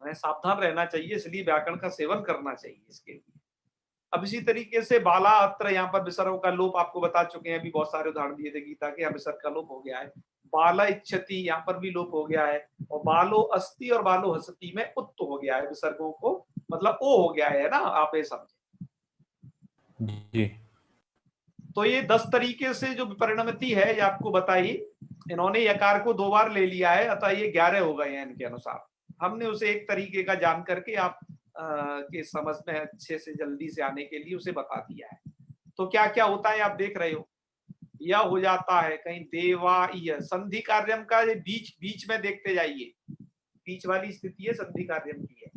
हमें सावधान रहना चाहिए, इसलिए व्याकरण का सेवन करना चाहिए इसके लिए। अब इसी तरीके से बाला अत्र, यहाँ पर विसर्ग का लोप आपको बता चुके हैं, अभी बहुत सारे उदाहरण दिए थे गीता के, यहाँ विसर्ग का लोप हो गया है। बाला इच्छति, यहाँ पर भी लोप हो गया है, और बालो अस्ति और बालो हसति में उत्त हो गया है विसर्गों को, मतलब ओ हो गया है ना, आप ये समझे जी। तो ये 10 तरीके से जो परिणमति है ये आपको बताई, इन्होंने यकार को 2 बार ले लिया है, अतः ये 11 हो गए हैं इनके अनुसार। हमने उसे एक तरीके का जान करके आप के समझ में अच्छे से जल्दी से आने के लिए उसे बता दिया है। तो क्या क्या होता है आप देख रहे हो, यह हो जाता है कहीं देवा य, संधि कार्यम का ये बीच बीच में देखते जाइए, बीच वाली स्थिति है संधि कार्यम की है।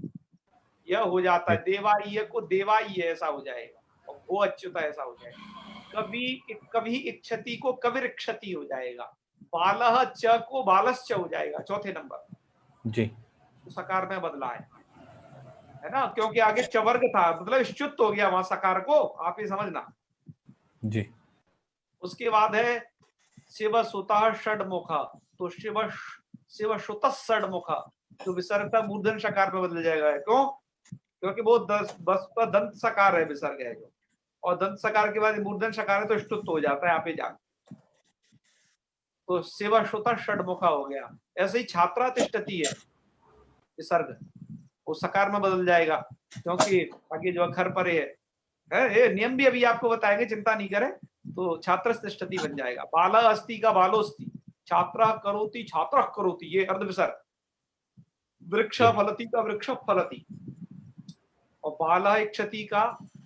यह हो जाता है देवाय को देवाय ऐसा हो जाएगा, और वो अच्युता ऐसा हो जाएगा। कभी इक्षति को कविरिक्षति हो जाएगा, बालह च को बालश्च हो जाएगा चौथे नंबर, जी तो सकार में बदला है ना, क्योंकि आगे चवर्ग था, मतलब च्युत हो गया वहां सकार को, आप ये समझना। जी उसके बाद है शिव सुतः षडमुखा, तो शिव सुत षडमुखा, तो विसर्ग का मूर्धन सकार में बदल जाएगा। क्यों? क्योंकि वो बस पर दंत सकार है, विसर्ग है जो, और दंत सकार के बाद मूर्धन सकार है तो ष्टुत हो जाता है, आप ही जान। तो शिव सुत षडमुखा हो गया। ऐसे ही छात्रा तिष्ठति है विसर्ग, वो सकार में बदल जाएगा, क्योंकि आगे जो अक्षर परे है, ये नियम भी अभी आपको बताएंगे, चिंता नहीं करें। तो छात्र तिष्ठति बन जाएगा, बाला अस्ति का बालोस्ति, छात्र करोति छात्र करोति, ये अर्ध विसर्ग। वृक्ष फलति का वृक्ष फलति, और बाला इक्षति का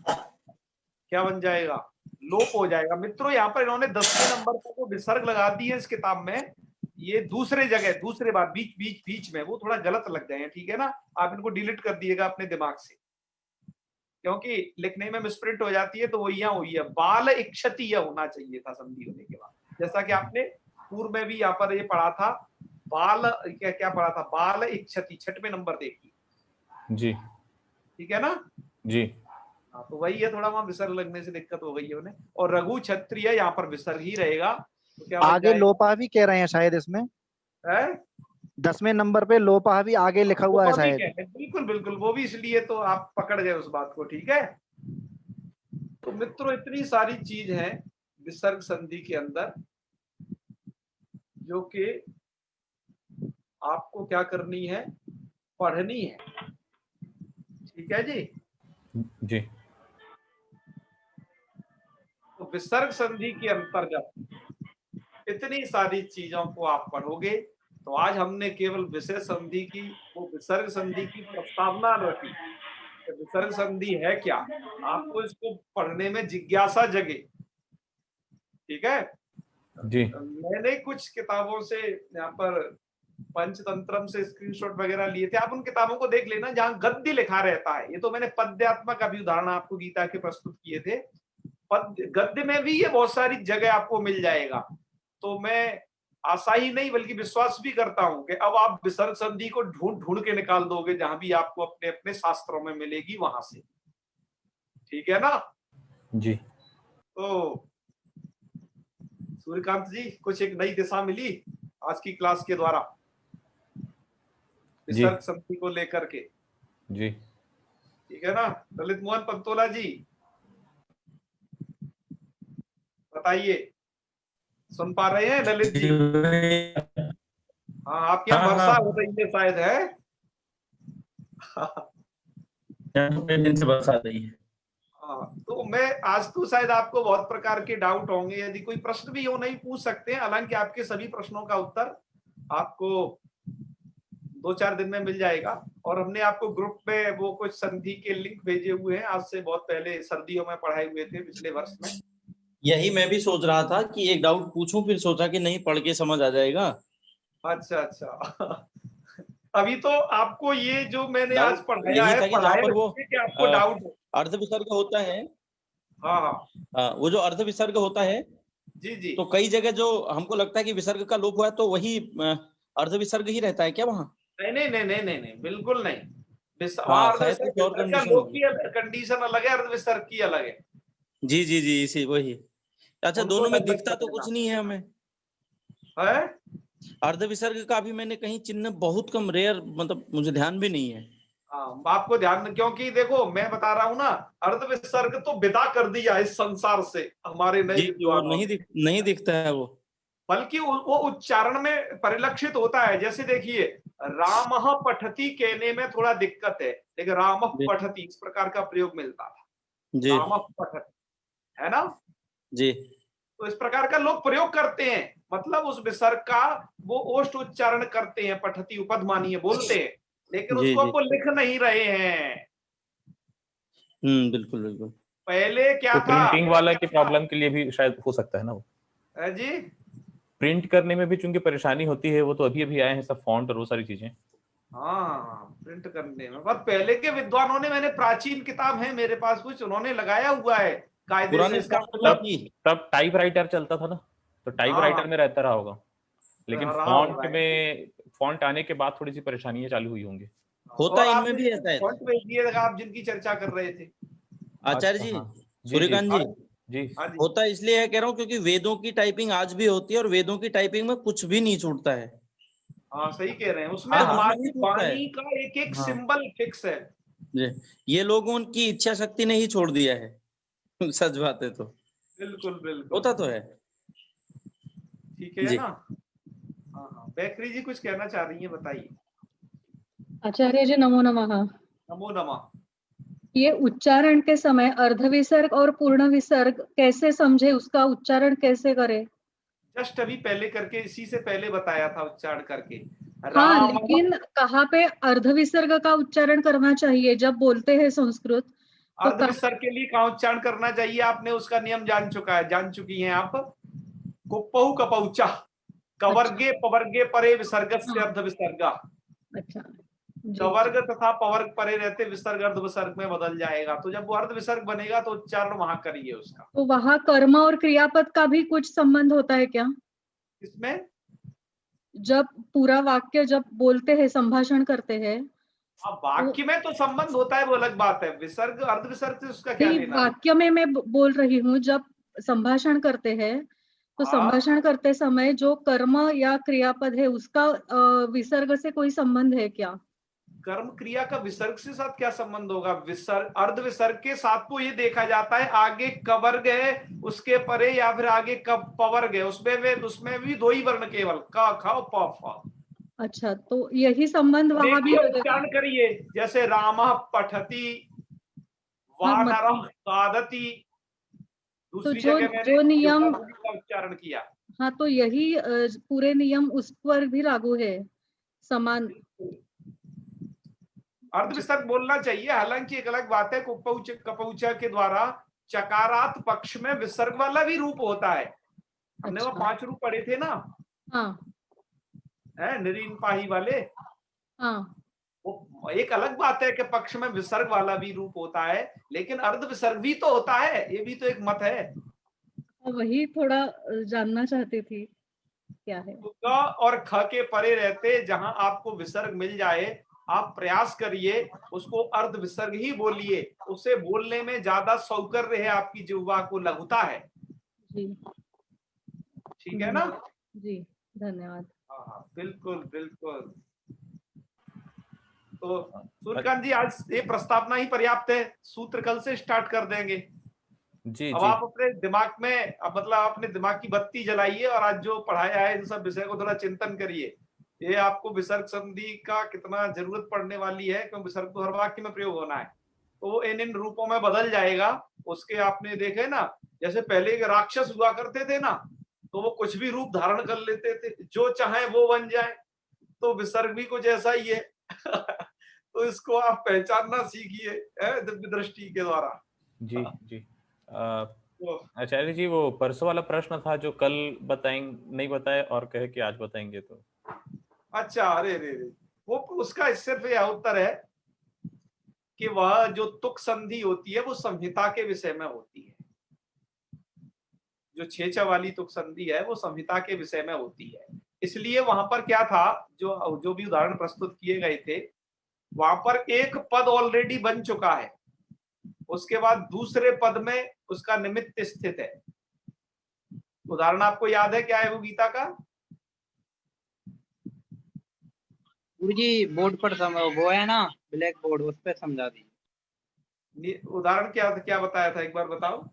क्या बन जाएगा, लोप हो जाएगा। मित्रों यहाँ पर इन्होंने 10वें नंबर पर वो विसर्ग लगा दी है इस किताब में, ये दूसरे जगह दूसरे बार बीच में वो थोड़ा गलत लग गए हैं, ठीक है ना। आप इनको डिलीट कर दिएगा अपने दिमाग से, क्योंकि लिखने में मिसप्रिंट हो जाती है, तो वो यहाँ हुई है, बाल इक्षति यह होना चाहिए था संधि होने के बाद, जैसा कि आपने पूर्व में भी यहाँ पर ये पढ़ा था, बाल क्या पढ़ा था, बाल इक्षति 6वें नंबर देखिए, जी ठीक है ना जी। हाँ, तो वही है, थोड़ा वहां विसर्ग लगने से दिक्कत हो गई है उन्हें। और रघु क्षत्रिय यहाँ पर विसर्ग ही रहेगा, तो क्या आगे लोपा भी कह रहे हैं शायद इसमें, है 10वें नंबर पे लोपा भी आगे लिखा हुआ है शायद। बिल्कुल बिल्कुल, वो भी इसलिए तो आप पकड़ गए उस बात को, ठीक है। तो मित्रों इतनी सारी चीज है विसर्ग संधि के अंदर, जो कि आपको क्या करनी है, पढ़नी है, ठीक है जी। जी तो विसर्ग संधि के अंतर्गत इतनी सारी चीजों को आप पढ़ोगे। तो आज हमने केवल विषय संधि की, वो विसर्ग संधि की प्रस्तावना रखी, तो विसर्ग संधि है क्या, आपको इसको पढ़ने में जिज्ञासा जगे, ठीक है जी। मैंने कुछ किताबों से यहाँ पर पंचतंत्रम से स्क्रीनशॉट वगैरह लिए थे, आप उन किताबों को देख लेना जहां गद्य लिखा रहता है। ये तो मैंने पद्यात्मक अभी उदाहरण आपको गीता के प्रस्तुत किए थे, गद्य में भी ये बहुत सारी जगह आपको मिल जाएगा। तो मैं आशा ही नहीं बल्कि विश्वास भी करता हूं कि अब आप विसर्ग संधि को ढूंढ ढूंढ के निकाल दोगे, जहां भी आपको अपने अपने शास्त्रों में मिलेगी वहां से, ठीक है ना जी। तो सूर्यकांत जी, कुछ एक नई दिशा मिली आज की क्लास के द्वारा विसर्ग संधि को लेकर के, जी ठीक है ना। ललित मोहन पंतोला जी बताइए, सुन पा रहे हैं ललित जी? हाँ, आपके यहाँ वर्षा हो रही है शायद, है दिन से बरसात रही है। हाँ, तो मैं आज तो शायद आपको बहुत प्रकार के डाउट होंगे, यदि कोई प्रश्न भी हो नहीं पूछ सकते हैं, हालांकि आपके सभी प्रश्नों का उत्तर आपको 2-4 दिन में मिल जाएगा। और हमने आपको ग्रुप में वो कुछ संधि के लिंक भेजे हुए हैं, आज से बहुत पहले सर्दियों में पढ़ाए हुए थे पिछले वर्ष में। यही मैं भी सोच रहा था कि एक डाउट पूछूं, फिर सोचा कि नहीं पढ़ के समझ आ जाएगा। अच्छा अभी तो आपको ये जो मैंने आज पढ़ाया है, आपको डाउट अर्ध विसर्ग होता है। हाँ, वो जो अर्ध विसर्ग होता है जी, तो कई जगह जो हमको लगता है कि विसर्ग का लोप हुआ है, तो वही अर्ध विसर्ग ही रहता है क्या वहाँ? नहीं, बिल्कुल नहीं। कंडीशन अलग है, अर्ध विसर्ग की अलग है। जी इसी वही। अच्छा, दोनों में दिखता तो कुछ नहीं है हमें, है अर्ध विसर्ग का भी मैंने कहीं चिन्ह बहुत कम, रेयर, मतलब मुझे ध्यान भी नहीं है। हाँ, आपको ध्यान, क्योंकि देखो मैं बता रहा हूँ ना, अर्ध विसर्ग तो विदा कर दिया इस संसार से हमारे नए नहीं दिखता है वो, बल्कि वो उच्चारण में परिलक्षित होता है। जैसे देखिए, रामः पठति कहने में थोड़ा दिक्कत है, लेकिन रामः पठति इस प्रकार का प्रयोग मिलता था, रामः पठति, है ना जी। तो इस प्रकार का लोग प्रयोग करते हैं, मतलब उस विसर्ग का वो ओष्ठ उच्चारण करते हैं, पठती उपध्मानीय बोलते हैं, लेकिन जी, उसको जी। वो लिख नहीं रहे हैं। बिल्कुल बिल्कुल। पहले क्या तो था, प्रिंटिंग वाला की प्रॉब्लम के लिए भी शायद हो सकता है ना वो, जी प्रिंट करने में भी चूंकि परेशानी होती है, वो तो अभी अभी आए हैं सब फॉन्ट और वो सारी चीजें। हाँ, प्रिंट करने में। पर पहले के विद्वानों ने, मैंने प्राचीन किताब है मेरे पास कुछ, उन्होंने लगाया हुआ है कायदे से पुराने इसका शास्त्र में मतलब। थी। तब टाइप राइटर चलता था ना, तो टाइप हाँ, राइटर में रहता रहा होगा, लेकिन रहा होगा। फॉन्ट में, फॉन्ट आने के बाद थोड़ी सी परेशानियां चालू हुई होंगी। होता और है, इनमें आपने भी रहता है। फॉन्ट भेज दिए आप जिनकी चर्चा कर रहे थे। आचार्य अच्छा, जी, हाँ जी जी सूर्यकांत जी, जी। हाँ जी, होता इसलिए है कह रहा हूँ क्योंकि वेदों की टाइपिंग आज भी होती है और वेदों की टाइपिंग में कुछ भी नहीं छूटता है। हाँ सही कह रहे हैं, उसमें हाँ, हाँ, हमारी नहीं छूटता है। वाणी का एक एक हाँ। सिंबल फिक्स है। ये लोगों की इच्छा शक्ति ने ही छोड़ दिया है। सच बात है, तो बिल्कुल बिल्कुल, होता तो है। ठीक है जी। ना। हाँ हाँ, बैकरी जी कुछ कहना चाह रही हैं, बताइए। आचार्य जी नमो नमः। नमो नमः। ये उच्चारण के समय अर्धविसर्ग और पूर्ण विसर्ग कैसे समझे, उसका उच्चारण कैसे करें? जस्ट अभी पहले करके, इसी से पहले बताया था उच्चारण करके। हाँ, राम, लेकिन कहाँ पे अर्धविसर्ग का उच्चारण करना चाहिए जब बोलते हैं संस्कृत, तो अर्ध विसर्ग के लिए कहाँ उच्चारण करना चाहिए, आपने उसका नियम जान चुकी हैं आप। कुप्पहु कपौचा, कवर्गे पवर्गे परे विसर्गस्य हाँ। अर्ध विसर्गा। अच्छा जी। कवर्ग तथा पवर्ग परे रहते विसर्ग अर्ध विसर्ग में बदल जाएगा, तो जब वो अर्ध विसर्ग बनेगा तो उच्चारण वहां करिए उसका। तो वहां कर्म और क्रियापद का भी कुछ संबंध होता है क्या? इसमें जब पूरा वाक्य जब बोलते हैं, संभाषण करते हैं, अब वाक्य में तो संबंध होता है, वो अलग बात है। विसर्ग अर्ध विसर्ग से उसका क्या नहीं, लेना। वाक्य में मैं बोल रही हूँ, जब संभाषण करते हैं तो हाँ, संभाषण करते समय जो कर्म या क्रियापद है उसका विसर्ग से कोई संबंध है क्या? कर्म क्रिया का विसर्ग से साथ क्या संबंध होगा। विसर्ग अर्ध विसर्ग के साथ तो ये देखा जाता है, आगे कवर्ग है उसके परे या फिर आगे कब पवर्ग है, उसमें भी दो ही वर्ण केवल, क ख प फ। अच्छा, तो यही संबंध वहां भी देखिए रहेगा? उच्चारण करिए, जैसे रामः पठति, हाँ, वानरः खादति। तो दूसरी जो जगह मैंने जो नियम, युगात्मक का उच्चारण किया। हाँ, तो यही पूरे नियम उस पर भी लागू है, समान। अर्ध विसर्ग बोलना चाहिए, हालांकि एक अलग बात है, कुपौच कपौचा के द्वारा चकारात पक्ष में विसर्ग वाला भी रूप होता है। हमने वो अच्छा। 5 रूप पढ़े थे ना, हाँ है निरीन पाही वाले। हाँ। वो एक अलग बात है कि पक्ष में विसर्ग वाला भी रूप होता है, लेकिन अर्ध विसर्ग भी तो होता है, ये भी तो एक मत है। वही थोड़ा जानना चाहती थी क्या है। तो क और ख के परे रहते जहां आपको विसर्ग मिल जाए, आप प्रयास करिए उसको अर्ध विसर्ग ही बोलिए, उसे बोलने में ज्यादा सौकर्य है, आपकी जिह्वा को लघुता है। जी। ठीक है ना। जी, धन्यवाद। हाँ हाँ, बिल्कुल बिल्कुल। तो सूर्यकांत जी, आज ये प्रस्तावना ही पर्याप्त है, सूत्र कल से स्टार्ट कर देंगे। जी अब जी आप अपने दिमाग में, अब मतलब अपने दिमाग की बत्ती जलाइए और आज जो पढ़ाया है इन सब विषय को थोड़ा चिंतन करिए। ये आपको विसर्ग संधि का कितना जरूरत पड़ने वाली है, क्योंकि विसर्ग तो हर वाक्य में प्रयोग होना है, तो वो इन रूपों में बदल जाएगा। उसके आपने देखे ना, जैसे पहले के राक्षस हुआ करते थे ना, तो वो कुछ भी रूप धारण कर लेते थे, जो चाहे वो बन जाए। तो विसर्ग भी कुछ ऐसा ही है। तो इसको आप पहचानना सीखिए दिव्य दृष्टि के द्वारा। जी जी। तो आचार्य जी, वो परसों वाला प्रश्न था जो कल बताएंगे, नहीं बताए और कहे कि आज बताएंगे, तो अच्छा, अरे रे रे, वो उसका सिर्फ यह उत्तर है कि वह जो तुक संधि होती है वो संहिता के विषय में होती है। जो छेचा वाली तुक संधि है वो संहिता के विषय में होती है। इसलिए वहां पर क्या था, जो जो भी उदाहरण प्रस्तुत किए गए थे, वहां पर एक पद ऑलरेडी बन चुका है, उसके बाद दूसरे पद में उसका निमित्त स्थित है। उदाहरण आपको याद है क्या है वो गीता का? गुरुजी बोर्ड पर वो है ना ब्लैक बोर्ड, उस पर समझा दीजिए। उदाहरण क्या क्या बताया था, एक बार बताओ।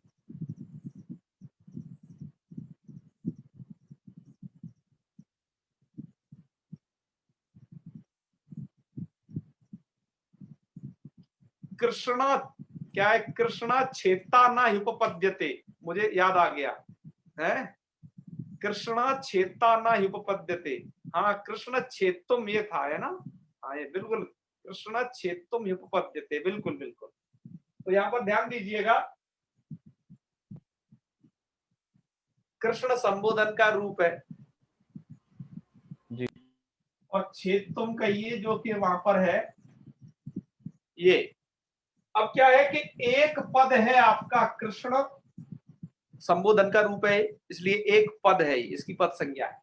कृष्णा, क्या है, कृष्णा छेता ना उपपद्यते, मुझे याद आ गया है। कृष्ण छेता न उपपद्यते। हाँ, कृष्ण छेत्तुम ये था, है ना? हाँ, ये बिल्कुल कृष्ण छेत्तुम उपपद्यते, बिल्कुल बिल्कुल। तो यहाँ पर ध्यान दीजिएगा, कृष्ण संबोधन का रूप है जी। और छेत्तुम कहिए जो कि वहां पर है ये। अब क्या है कि एक पद है आपका, कृष्ण संबोधन का रूप है, इसलिए एक पद है, इसकी पद संज्ञा है।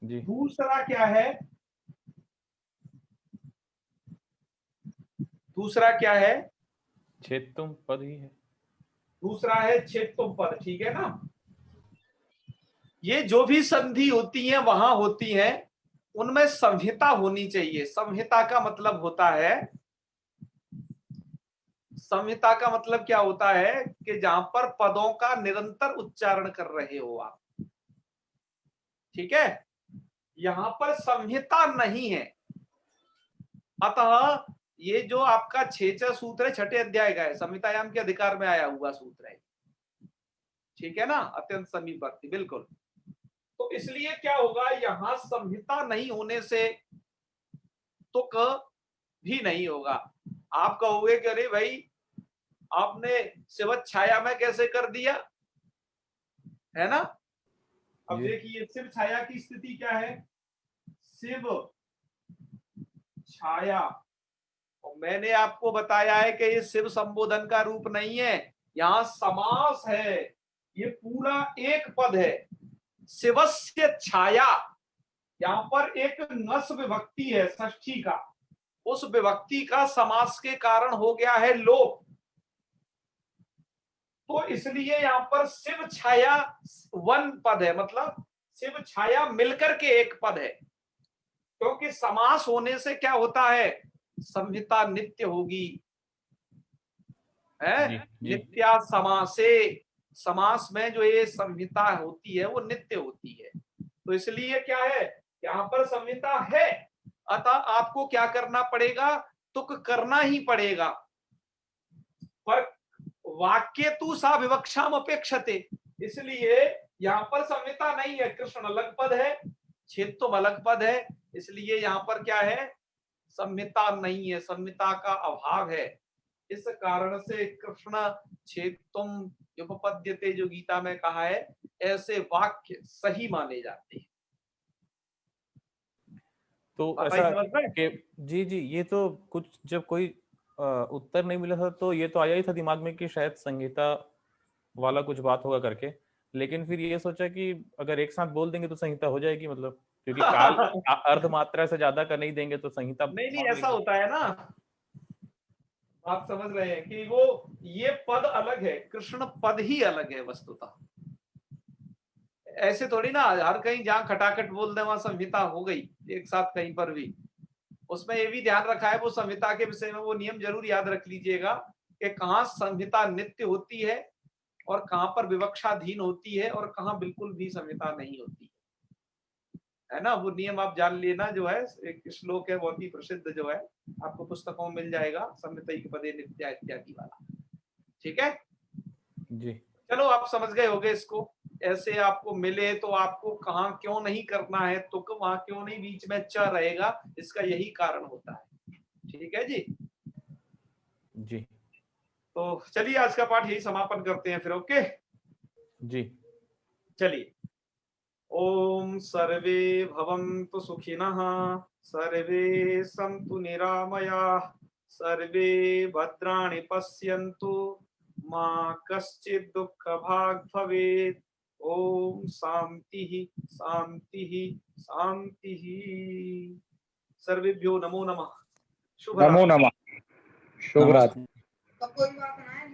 जी। दूसरा क्या है? दूसरा क्या है? छेत्तुम पद ही है। दूसरा है छेत्तुम पद, ठीक है ना? ये जो भी संधि होती है वहां होती है, उनमें संहिता होनी चाहिए। संहिता का मतलब होता है, संहिता का मतलब क्या होता है कि जहां पर पदों का निरंतर उच्चारण कर रहे हो आप, ठीक है? यहां पर संहिता नहीं है। अतः ये जो आपका 6 सूत्र है, 6ठे अध्याय का है, संहितायाम के अधिकार में आया हुआ सूत्र है, ठीक है ना? अत्यंत समीपवर्ती, बिल्कुल। तो इसलिए क्या होगा, यहां संहिता नहीं होने से तुक भी नहीं होगा। आप कहोगे कि अरे भाई आपने शिव छाया में कैसे कर दिया, है ना? अब जी। देखिए शिव छाया की स्थिति क्या है, शिव छाया, और मैंने आपको बताया है कि ये शिव संबोधन का रूप नहीं है, यहाँ समास है, ये पूरा एक पद है। शिवस्य छाया, यहाँ पर एक नस विभक्ति है षष्ठी का, उस विभक्ति का समास के कारण हो गया है लोप। तो इसलिए यहाँ पर शिव छाया वन पद है, मतलब शिव छाया मिलकर के एक पद है, क्योंकि समास होने से क्या होता है, संहिता नित्य होगी, है? जी। जी। नित्या समासे, समास में जो ये संहिता होती है वो नित्य होती है। तो इसलिए क्या है, यहाँ पर संहिता है, अतः आपको क्या करना पड़ेगा, तुक करना ही पड़ेगा। पर वाक्य तू सा विवक्षाम अपेक्षते, इसलिए यहाँ पर संहिता नहीं है। कृष्ण अलग पद है, छेत्तुम अलग पद है, इसलिए यहाँ पर क्या है, संहिता नहीं है, संहिता का अभाव है। इस कारण से कृष्ण छेत्तुम उपपद्यते जो गीता में कहा है, ऐसे वाक्य सही माने जाते हैं। तो आप ऐसा समझ रहे हैं? कि जी जी, ये तो कुछ जब कोई उत्तर नहीं मिला था तो ये तो आया ही था दिमाग में कि शायद संहिता वाला कुछ बात होगा करके, लेकिन फिर ये सोचा कि अगर एक साथ बोल देंगे तो संहिता हो जाएगी, मतलब क्योंकि काल अर्ध मात्रा से ज्यादा का नहीं देंगे तो संहिता नहीं नहीं, मान ऐसा लेंगे। होता है ना, आप समझ रहे हैं कि वो ये पद अलग है, कृष्ण पद ही अलग है वस्तुतः। ऐसे थोड़ी ना हर कहीं जहां खटाखट बोल दे वहां संहिता हो गई एक साथ कहीं पर भी। उसमें ये भी ध्यान रखा है, वो संहिता के विषय में वो नियम जरूर याद रख लीजिएगा कि कहाँ संहिता नित्य होती है और कहाँ पर विवक्षाधीन होती है और कहाँ बिल्कुल भी संहिता नहीं होती है ना? वो नियम आप जान लेना, जो है एक श्लोक है बहुत ही प्रसिद्ध, जो है आपको पुस्तकों में मिल जाएगा, संहिता पदे नित्या इत्यादि वाला, ठीक है? जी। चलो आप समझ गए होंगे इसको। ऐसे आपको मिले तो आपको कहाँ क्यों नहीं करना है, तो वहां क्यों नहीं बीच में च रहेगा, इसका यही कारण होता है, ठीक है जी? जी। तो चलिए आज का पाठ यही समापन करते हैं फिर, ओके जी। चलिए। ओम सर्वे भवन्तु सुखिनः, सर्वे सन्तु निरामयाः, सर्वे भद्राणि पश्यन्तु, मा कश्चित् दुःखभाग् भवेत्। ओम शांति शांति शांति। सर्वेभ्यो नमो नमः। शुभ नमो नमः। शुभ रात्रि।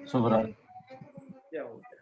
शुभ रात्रि। क्या होगा?